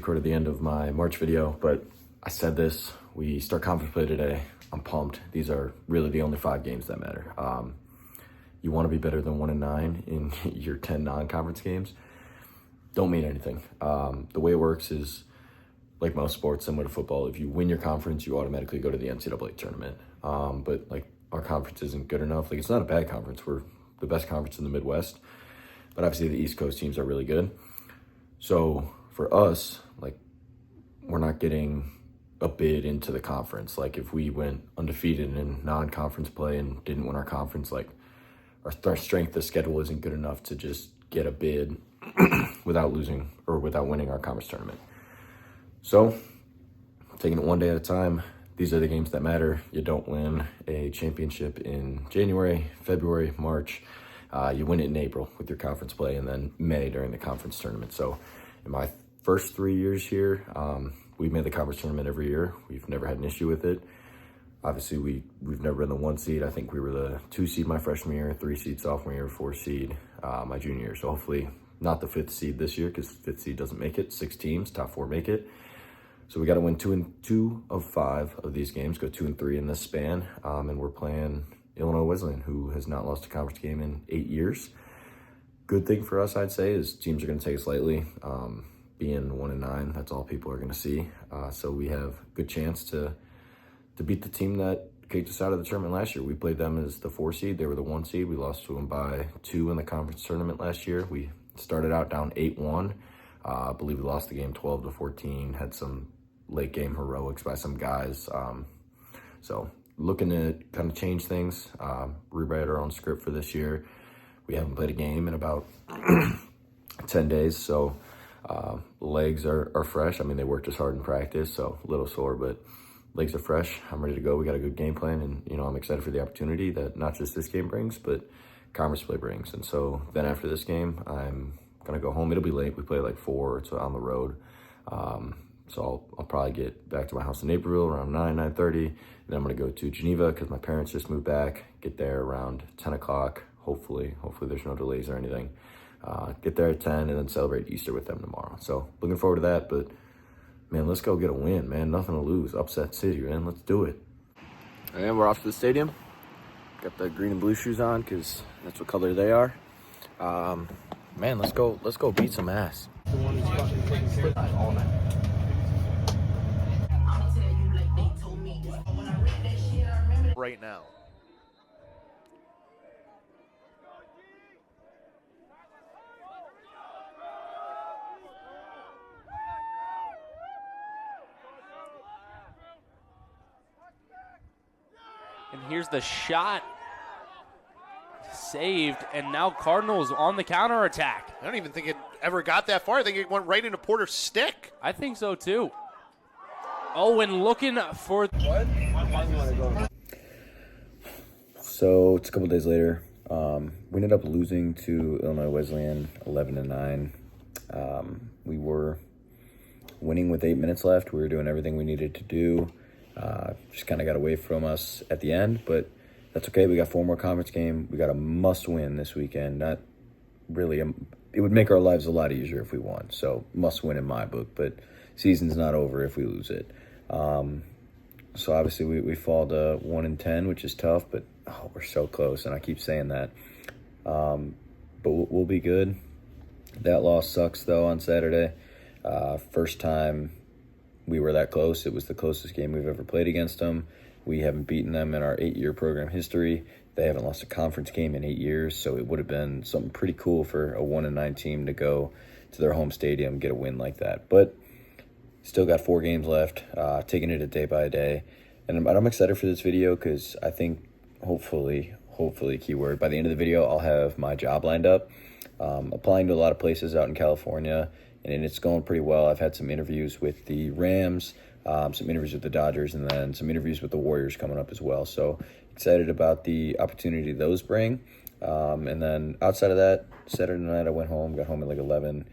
recorded the end of my March video, but I said this, we start conference play today. I'm pumped. These are really the only 5 games that matter. You want to be better than 1-9 in your 10 non-conference games. Don't mean anything. The way it works is, like most sports, similar to football, if you win your conference, you automatically go to the NCAA tournament. But like our conference isn't good enough. Like, it's not a bad conference. We're the best conference in the Midwest, but obviously the East Coast teams are really good. So for us, like, we're not getting a bid into the conference. Like, if we went undefeated in non-conference play and didn't win our conference, like, our strength of schedule isn't good enough to just get a bid without losing or without winning our conference tournament. So, taking it one day at a time, these are the games that matter. You don't win a championship in January, February, March. You win it in April with your conference play, and then May during the conference tournament. So, in my first 3 years here, we've made the conference tournament every year. We've never had an issue with it. Obviously, we've never been the 1 seed. I think we were the 2 seed my freshman year, 3 seed sophomore year, 4 seed my junior year. So hopefully not the 5th seed this year, because 5th seed doesn't make it. 6 teams, top 4 make it. So we got to win 2 of 5 of these games, go 2 and 3 in this span. And we're playing Illinois Wesleyan, who has not lost a conference game in 8 years. Good thing for us, I'd say, is teams are going to take us lightly. Being 1-9, that's all people are going to see. So we have a good chance to beat the team that kicked us out of the tournament last year. We played them as the 4 seed. They were the 1 seed. We lost to them by 2 in the conference tournament last year. We started out down 8-1. I believe we lost the game 12-14, had some late game heroics by some guys. So looking to kind of change things, rewrite our own script for this year. We haven't played a game in about 10 days, so legs are fresh. I mean, they worked as hard in practice, so a little sore, but legs are fresh. I'm ready to go. We got a good game plan, and, you know, I'm excited for the opportunity that not just this game brings, but conference play brings. And so then after this game, I'm going to go home. It'll be late. We play like 4, so on the road. So I'll probably get back to my house in Naperville around 9:30. And then I'm going to go to Geneva because my parents just moved back. Get there around 10 o'clock. Hopefully there's no delays or anything. Get there at 10 and then celebrate Easter with them tomorrow. So looking forward to that. But, man, let's go get a win, man. Nothing to lose. Upset City, man. Let's do it. And we're off to the stadium. Got the green and blue shoes on because that's what color they are. Man, let's go beat some ass. Right now. And here's the shot. Saved, and now Cardinals on the counterattack. I don't even think it ever got that far. I think it went right into Porter's stick. I think so, too. Owen looking for... What? So it's a couple days later. We ended up losing to Illinois Wesleyan 11-9. We were winning with 8 minutes left. We were doing everything we needed to do. Just kind of got away from us at the end, but that's okay. We got 4 more conference games. We got a must-win this weekend. Not really. It would make our lives a lot easier if we won. So must-win in my book, but season's not over if we lose it. So obviously we fall to 1-10, which is tough, but we're so close, and I keep saying that. But we'll be good. That loss sucks, though, on Saturday. First time we were that close. It was the closest game we've ever played against them. We haven't beaten them in our 8-year program history. They haven't lost a conference game in 8 years, so it would have been something pretty cool for a 1-9 team to go to their home stadium, get a win like that. But still got 4 games left, taking it a day by day. And I'm excited for this video because I think hopefully, keyword, by the end of the video, I'll have my job lined up. Applying to a lot of places out in California, and it's going pretty well. I've had some interviews with the Rams, some interviews with the Dodgers, and then some interviews with the Warriors coming up as well. So excited about the opportunity those bring. And then outside of that, Saturday night I went home, got home at like 11,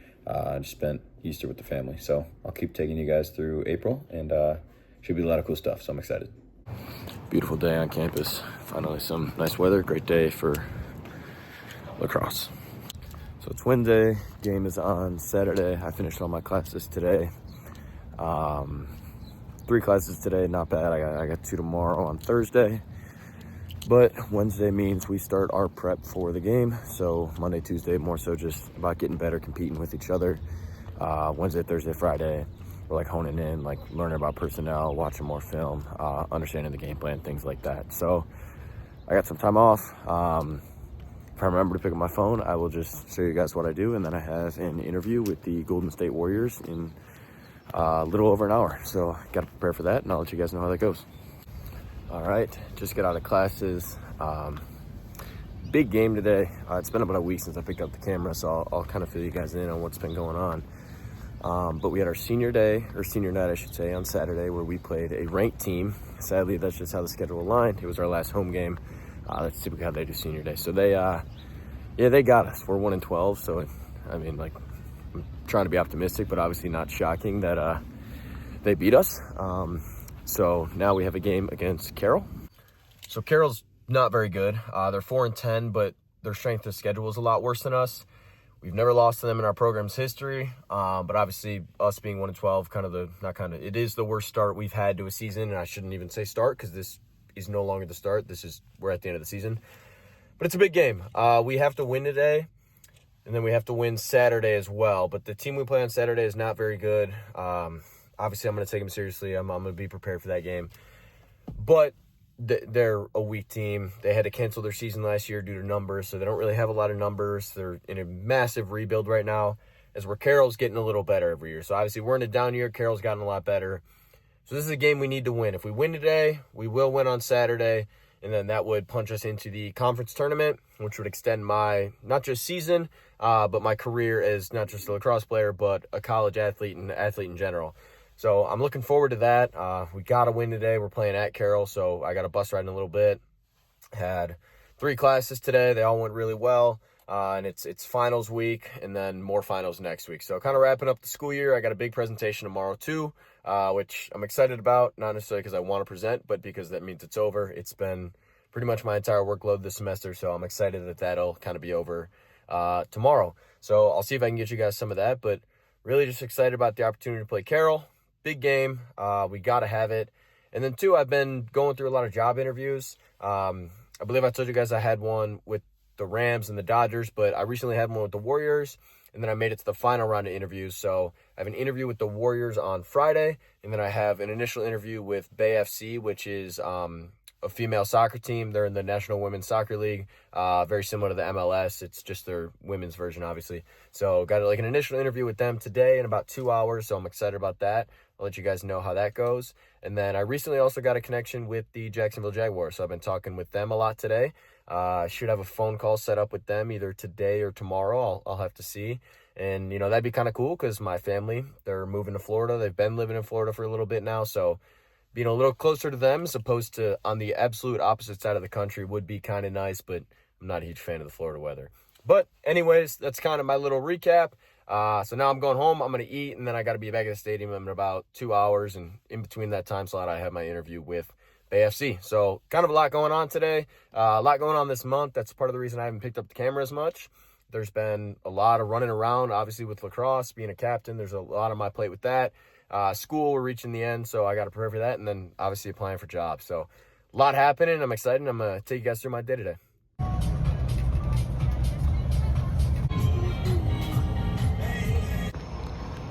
just spent Easter with the family. So I'll keep taking you guys through April, and should be a lot of cool stuff, so I'm excited. Beautiful day on campus. Finally some nice weather. Great day for lacrosse. So it's Wednesday, game is on Saturday. I finished all my classes today. 3 classes today, not bad. I got 2 tomorrow on Thursday. But Wednesday means we start our prep for the game. So Monday, Tuesday, more so just about getting better, competing with each other. Wednesday, Thursday, Friday, we're like honing in, like learning about personnel, watching more film, understanding the game plan, things like that. So I got some time off. If I remember to pick up my phone, I will just show you guys what I do. And then I have an interview with the Golden State Warriors in a little over an hour. So got to prepare for that, and I'll let you guys know how that goes. All right, just got out of classes. Big game today. It's been about a week since I picked up the camera, so I'll kind of fill you guys in on what's been going on. But we had our senior day, or senior night, I should say, on Saturday, where we played a ranked team. Sadly, that's just how the schedule aligned. It was our last home game. That's typically how they do senior day. So they got us. We're 1-12, so I mean, like, I'm trying to be optimistic, but obviously not shocking that they beat us. So now we have a game against Carroll. So Carroll's not very good. They're 4-10, but their strength of schedule is a lot worse than us. We've never lost to them in our program's history, but obviously us being 1-12, it is the worst start we've had to a season, and I shouldn't even say start because this is no longer the start. We're at the end of the season. But it's a big game. We have to win today, and then we have to win Saturday as well. But the team we play on Saturday is not very good. Obviously, I'm going to take them seriously. I'm going to be prepared for that game. But they're a weak team. They had to cancel their season last year due to numbers, so they don't really have a lot of numbers. They're in a massive rebuild right now, as where Carroll's getting a little better every year. So obviously, we're in a down year. Carroll's gotten a lot better. So this is a game we need to win. If we win today, we will win on Saturday, and then that would punch us into the conference tournament, which would extend my, not just season, but my career as not just a lacrosse player, but a college athlete and athlete in general. So I'm looking forward to that. We got to win today. We're playing at Carroll, so I got a bus ride in a little bit. Had 3 classes today. They all went really well. And it's finals week and then more finals next week. So kind of wrapping up the school year. I got a big presentation tomorrow too, which I'm excited about. Not necessarily because I want to present, but because that means it's over. It's been pretty much my entire workload this semester, so I'm excited that that'll kind of be over tomorrow. So I'll see if I can get you guys some of that, but really just excited about the opportunity to play Carroll. Big game. We got to have it. And then 2, I've been going through a lot of job interviews. I believe I told you guys I had one with the Rams and the Dodgers, but I recently had one with the Warriors, and then I made it to the final round of interviews. So I have an interview with the Warriors on Friday, and then I have an initial interview with Bay FC, which is a female soccer team. They're in the National Women's Soccer League, very similar to the MLS. It's just their women's version, obviously. So got like an initial interview with them today in about 2 hours, so I'm excited about that. I'll let you guys know how that goes. And then I recently also got a connection with the Jacksonville Jaguars, so I've been talking with them a lot today. I should have a phone call set up with them either today or tomorrow. I'll have to see. And, that'd be kind of cool because my family, they're moving to Florida. They've been living in Florida for a little bit now, so being a little closer to them as opposed to on the absolute opposite side of the country would be kind of nice, but I'm not a huge fan of the Florida weather. But anyways, that's kind of my little recap. So now I'm going home. I'm going to eat, and then I got to be back at the stadium in about 2 hours. And in between that time slot, I have my interview with Bay FC. So kind of a lot going on today. A lot going on this month. That's part of the reason I haven't picked up the camera as much. There's been a lot of running around, obviously, with lacrosse, being a captain. There's a lot on my plate with that. School, we're reaching the end, so I got to prepare for that. And then, obviously, applying for jobs. So a lot happening. I'm excited. I'm going to take you guys through my day today.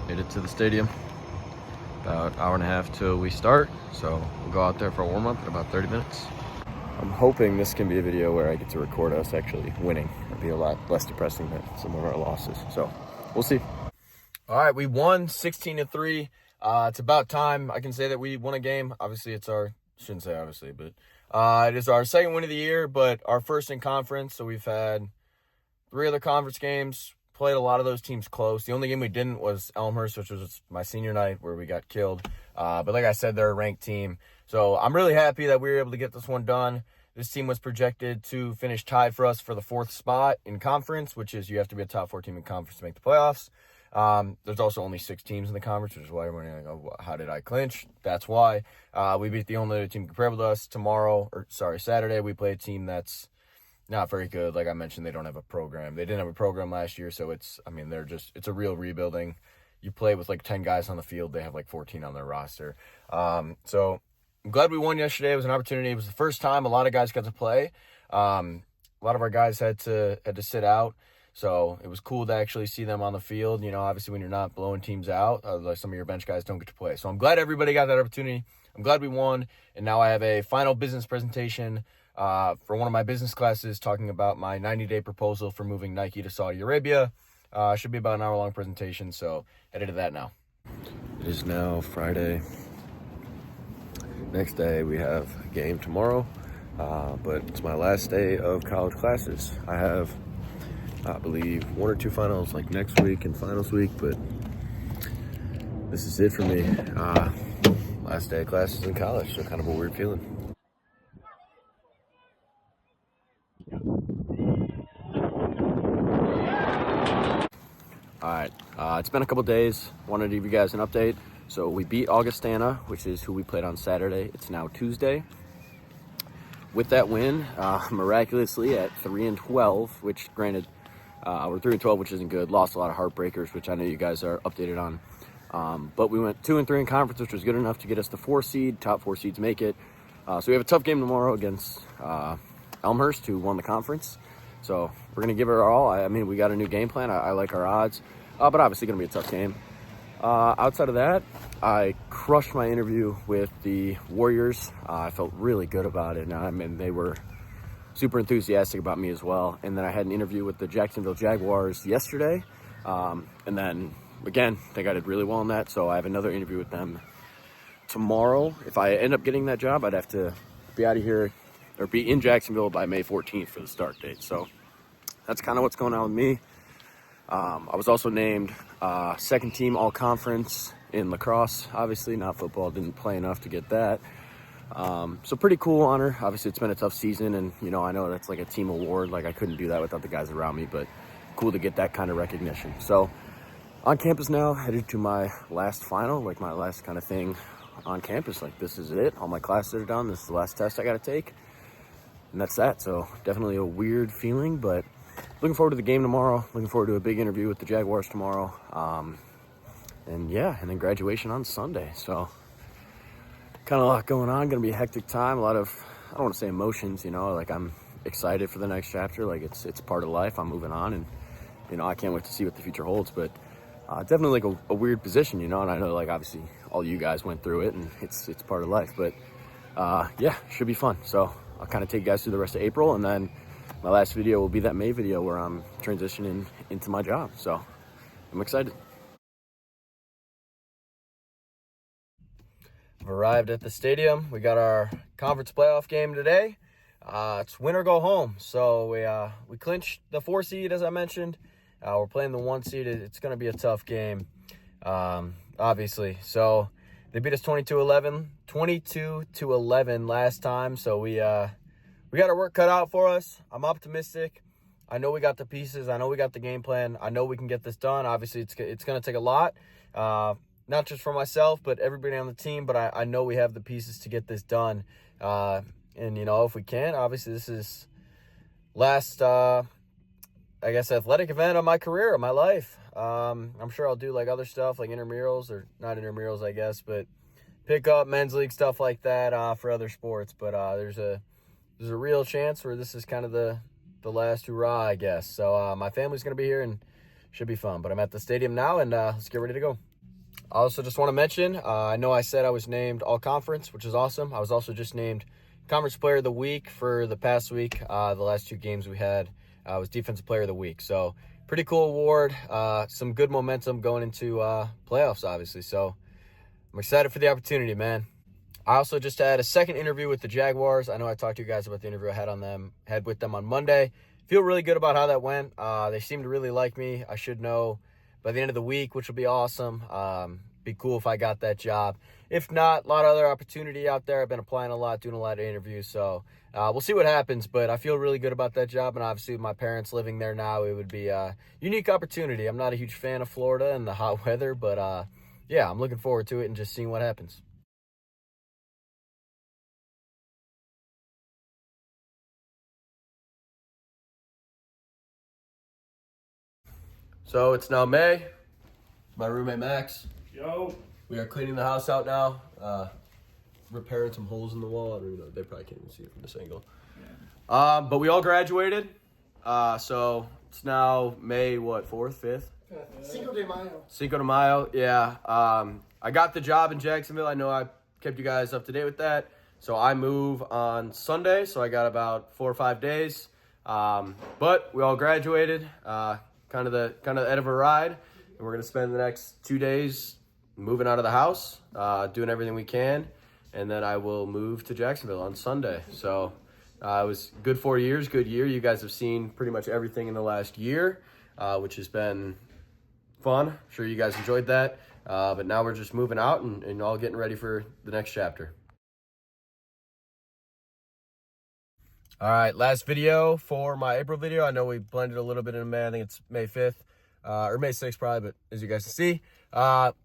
Made it to the stadium. About an hour and a half till we start. So we'll go out there for a warm-up in about 30 minutes. I'm hoping this can be a video where I get to record us actually winning. It'll be a lot less depressing than some of our losses. So we'll see. All right, we won 16-3. It's about time I can say that we won a game. Obviously, shouldn't say obviously, but it is our second win of the year, but our first in conference. So we've had 3 other conference games. Played a lot of those teams close. The only game we didn't was Elmhurst, which was my senior night where we got killed. But like I said, they're a ranked team. So I'm really happy that we were able to get this one done. This team was projected to finish tied for us for the 4th spot in conference, which is you have to be a top 4 team in conference to make the playoffs. There's also only 6 teams in the conference, which is why everyone's like, oh, how did I clinch? That's why. We beat the only other team comparable to us Saturday. We play a team that's not very good. Like I mentioned, they don't have a program. They didn't have a program last year, so it's a real rebuilding you play with like 10 guys on the field. They have like 14 on their roster. So I'm glad we won yesterday. It was an opportunity. It was the first time a lot of guys got to play. A lot of our guys had to sit out. So it was cool to actually see them on the field. You know, obviously when you're not blowing teams out, like some of your bench guys don't get to play. So I'm glad everybody got that opportunity. I'm glad we won. And now I have a final business presentation for one of my business classes talking about my 90-day proposal for moving Nike to Saudi Arabia. Should be about an hour-long presentation, so headed to that now. It is now Friday. Next day, we have a game tomorrow, but it's my last day of college classes. I have, I believe, 1 or 2 finals like next week and finals week, but this is it for me. Last day of classes in college, so kind of a weird feeling. All right, it's been a couple days. Wanted to give you guys an update. So we beat Augustana, which is who we played on Saturday. It's now Tuesday. With that win, miraculously at 3-12, which granted, we're 3-12, which isn't good. Lost a lot of heartbreakers, which I know you guys are updated on. But we went 2-3 in conference, which was good enough to get us the 4 seed. Top 4 seeds make it. So we have a tough game tomorrow against Elmhurst, who won the conference. So we're going to give it our all. I mean, we got a new game plan. I like our odds, but obviously going to be a tough game. Outside of that, I crushed my interview with the Warriors. I felt really good about it. I mean, they were super enthusiastic about me as well. And then I had an interview with the Jacksonville Jaguars yesterday. And then, again, I think I did really well in that. So I have another interview with them tomorrow. If I end up getting that job, I'd have to be out of here or be in Jacksonville by May 14th for the start date. So that's kind of what's going on with me. I was also named second team all-conference in lacrosse. Obviously, not football. Didn't play enough to get that. So pretty cool honor. Obviously, it's been a tough season, and, you know, I know that's like a team award. Like, I couldn't do that without the guys around me, but cool to get that kind of recognition. So on campus now, headed to my last final, like my last kind of thing on campus. Like, this is it. All my classes are done. This is the last test I got to take. And that's that. So definitely a weird feeling, but looking forward to the game tomorrow. Looking forward to a big interview with the Jaguars tomorrow. And yeah, and then graduation on Sunday. So kind of a lot going on. Going to be a hectic time. A lot of, I don't want to say emotions, you know, like I'm excited for the next chapter. Like it's part of life. I'm moving on, and, you know, I can't wait to see what the future holds. But definitely like a weird position, you know, and I know like obviously all you guys went through it, and it's part of life. But yeah, should be fun. So I'll kind of take you guys through the rest of April, and then my last video will be that May video where I'm transitioning into my job. So I'm excited. I've arrived at the stadium. We got our conference playoff game today. It's win or go home. So we clinched the 4 seed, as I mentioned. We're playing the 1 seed. It's going to be a tough game, obviously. So they beat us 22-11 last time. So we got our work cut out for us. I'm optimistic. I know we got the pieces. I know we got the game plan. I know we can get this done. Obviously, it's going to take a lot, not just for myself, but everybody on the team. But I know we have the pieces to get this done. And, you know, if we can, obviously this is last, I guess, athletic event of my career, of my life. I'm sure I'll do like other stuff like intramurals, or not intramurals, I guess, but pick up men's league, stuff like that for other sports. But there's a real chance where this is kind of the last hurrah, I guess. So my family's going to be here and should be fun. But I'm at the stadium now, and let's get ready to go. I also just want to mention, I know I said I was named all-conference, which is awesome. I was also just named Conference Player of the Week for the past week. The last 2 games we had was Defensive Player of the Week. So pretty cool award. Some good momentum going into playoffs, obviously. So I'm excited for the opportunity, man. I also just had a second interview with the Jaguars. I know I talked to you guys about the interview I had with them on Monday. Feel really good about how that went. They seem to really like me. I should know by the end of the week, which will be awesome. Be cool if I got that job. If not, a lot of other opportunity out there. I've been applying a lot, doing a lot of interviews. So we'll see what happens. But I feel really good about that job. And obviously with my parents living there now, it would be a unique opportunity. I'm not a huge fan of Florida and the hot weather. But yeah, I'm looking forward to it and just seeing what happens. So it's now May. My roommate Max. Yo. We are cleaning the house out now. Repairing some holes in the wall. I don't even know. They probably can't even see it from this angle. But we all graduated. So it's now May, 4th, 5th? Cinco de Mayo. Cinco de Mayo, yeah. I got the job in Jacksonville. I know I kept you guys up to date with that. So I move on Sunday, so I got about 4 or 5 days. But we all graduated, kind of the end of a ride. And we're going to spend the next 2 days moving out of the house, doing everything we can. And then I will move to Jacksonville on Sunday. So it was good 4 years, good year. You guys have seen pretty much everything in the last year, which has been fun. I'm sure you guys enjoyed that. But now we're just moving out and all getting ready for the next chapter. All right, last video for my April video. I know we blended a little bit in May. I think it's May 5th or May 6th probably, but as you guys can see,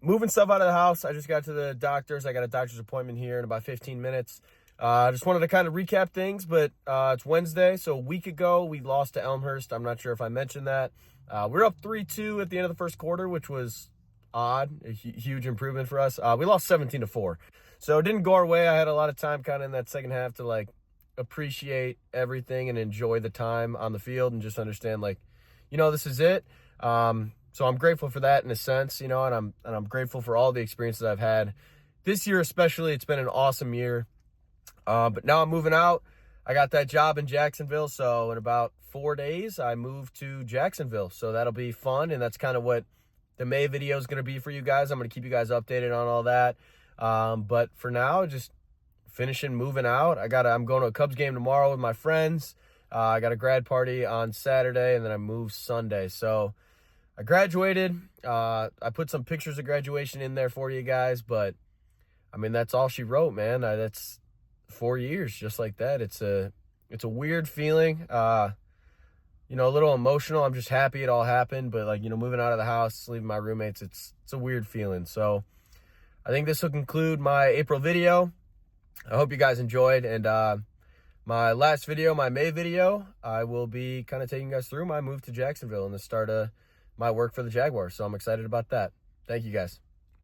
moving stuff out of the house. I just got to the doctor's. I got a doctor's appointment here in about 15 minutes. I just wanted to kind of recap things, but it's Wednesday. So a week ago, we lost to Elmhurst. I'm not sure if I mentioned that. We're up 3-2 at the end of the first quarter, which was odd, a huge improvement for us. We lost 17-4. So it didn't go our way. I had a lot of time kind of in that second half to like appreciate everything and enjoy the time on the field and just understand like, this is it. So I'm grateful for that in a sense, and I'm grateful for all the experiences I've had this year, especially. It's been an awesome year. But now I'm moving out. I got that job in Jacksonville. So in about 4 days, I moved to Jacksonville. So that'll be fun. And that's kind of what the May video is going to be for you guys. I'm going to keep you guys updated on all that. But for now, just finishing moving out. I'm going to a Cubs game tomorrow with my friends. I got a grad party on Saturday, and then I move Sunday. So I graduated. I put some pictures of graduation in there for you guys, but I mean, that's all she wrote, man. That's 4 years just like that. It's a weird feeling, a little emotional. I'm just happy it all happened, but like, moving out of the house, leaving my roommates, it's a weird feeling. So I think this will conclude my April video. I hope you guys enjoyed. And my last video, my May video, I will be kind of taking you guys through my move to Jacksonville and the start of my work for the Jaguars. So I'm excited about that. Thank you guys.